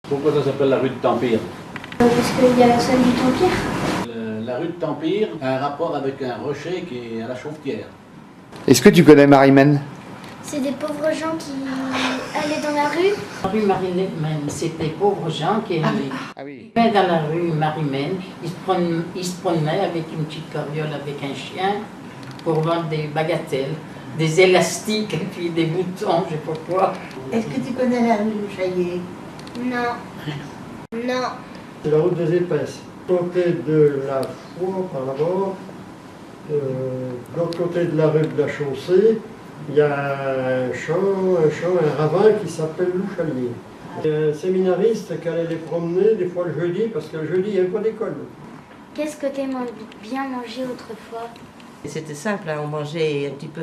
Pourquoi ça s'appelle la rue de Tempire? Parce qu'il y a la salle du Tempire. La rue de Tempire a un rapport avec un rocher qui est à la Chauffetière. Est-ce que tu connais Marimène? C'est des pauvres gens qui allaient dans la rue. La rue Marimène, c'est des pauvres gens qui allaient. Ah oui. Dans la rue Marimène, ils se promenaient avec une petite carriole avec un chien pour vendre des bagatelles, des élastiques et puis des boutons, je sais pas quoi. Est-ce que tu connais la rue du Chaillet? Non. Non. C'est la route des Épaisses. Côté de la Foi, par là-bas, de l'autre côté de la rue de la Chaussée, il y a un ravin qui s'appelle Louchalier. Il y a un séminariste qui allait les promener des fois le jeudi, parce que le jeudi, il n'y avait pas d'école. Qu'est-ce que tu aimes bien manger autrefois? C'était simple, hein, on mangeait un petit peu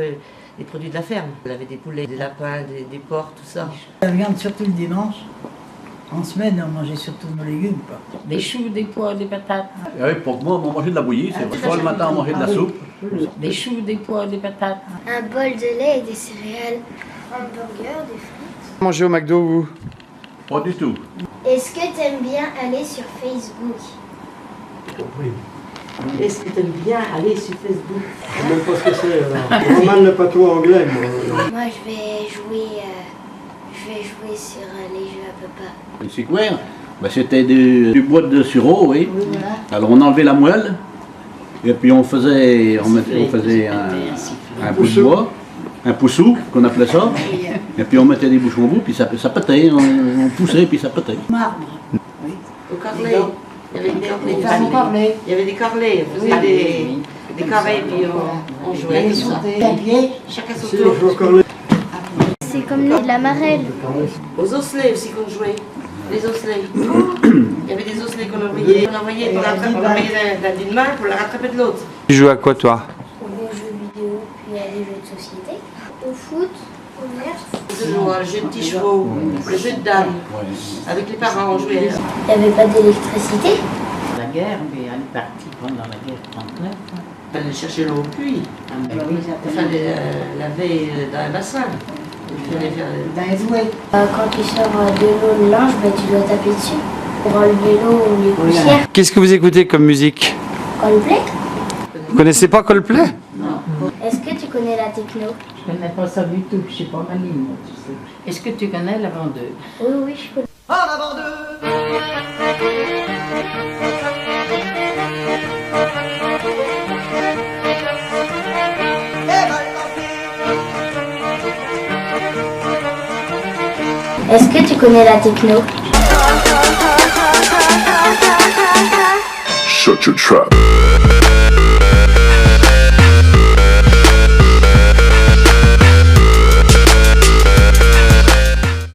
des produits de la ferme. On avait des poulets, des lapins, des porcs, tout ça. La viande surtout le dimanche. En semaine, on mangeait surtout nos légumes, quoi. Des choux, des pois, des patates. Et oui, pour moi, on mangeait de la bouillie. C'est soit le matin, on mangeait de la soupe. Des choux, des pois, des patates. Un bol de lait et des céréales. Un burger, des frites. Mangez au McDo, vous? Pas du tout. Est-ce que tu aimes bien aller sur Facebook? Est-ce que tu aimes bien aller sur Facebook? Je ne sais même pas ce que c'est. Alors. Roman le patois anglais, moi. Moi, je vais jouer sur les jeux à papa. Le sicouère, c'était du bois de sureau, oui. Oui, voilà. Alors on enlevait la moelle, et puis on faisait un bout de bois, un poussou, qu'on appelait ça. Et puis on mettait des bouchons au bout, puis ça pétait, on poussait, puis ça pétait. Marbre. Au carlet. Il y avait des Femmes parlaient. Il y avait des carrelets, on faisait des carrés, puis on jouait comme ça. Chacun son Si, tour. je joue encore les... C'est comme de la marelle. Aux osselets aussi qu'on jouait. Les osselets. Il y avait des osselets qu'on envoyait pour la d'une main pour la rattraper de l'autre. Tu joues à quoi, toi? Aux jeux vidéo, puis à des jeux de société. Au foot, au nerf. On jouait le jeu de petits chevaux, le jeu de dames. Avec les parents, on jouait. Il n'y avait pas d'électricité. La guerre, mais elle est partie pendant la guerre 39. Il fallait chercher l'eau au puits. Il fallait laver dans un bassin. Il fallait faire... Dans les jouets. Quand tu sors de l'eau de linge, tu dois taper dessus pour enlever l'eau ou les poussières. Qu'est-ce que vous écoutez comme musique? Coldplay. Vous connaissez pas Coldplay? Est-ce que tu connais la techno? Je connais pas ça du tout, je sais pas ma ligne, moi, tu sais. Est-ce que tu connais la vendeuse? Oui, oui, je connais. Est-ce que tu connais la techno? Shut your trap.